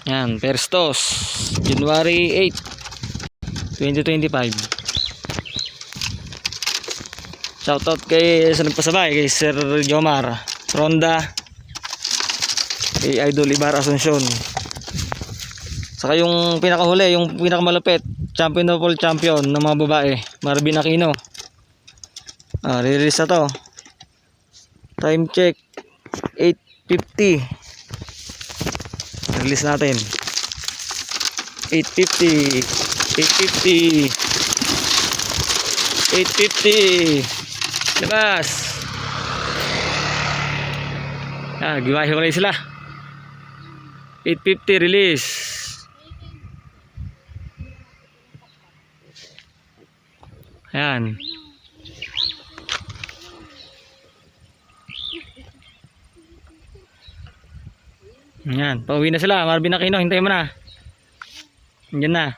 Yan, Perstos, January 8, 2025. Shoutout kay sa nagpasabay, kay Sir Jomar Ronda, kay Idol Ibar Asuncion. Saka yung pinakahuli, yung pinakamalupit, champion of all champion ng mga babae, Marvin Aquino. Release na to. Time check 8:50. Release natin 8:50. 8:50 labas. Giwahiwalay sila. 8:50 release. Ayan. Ayan, pauwi na sila. Marvin Aquino, hintayin mo na. Diyan na.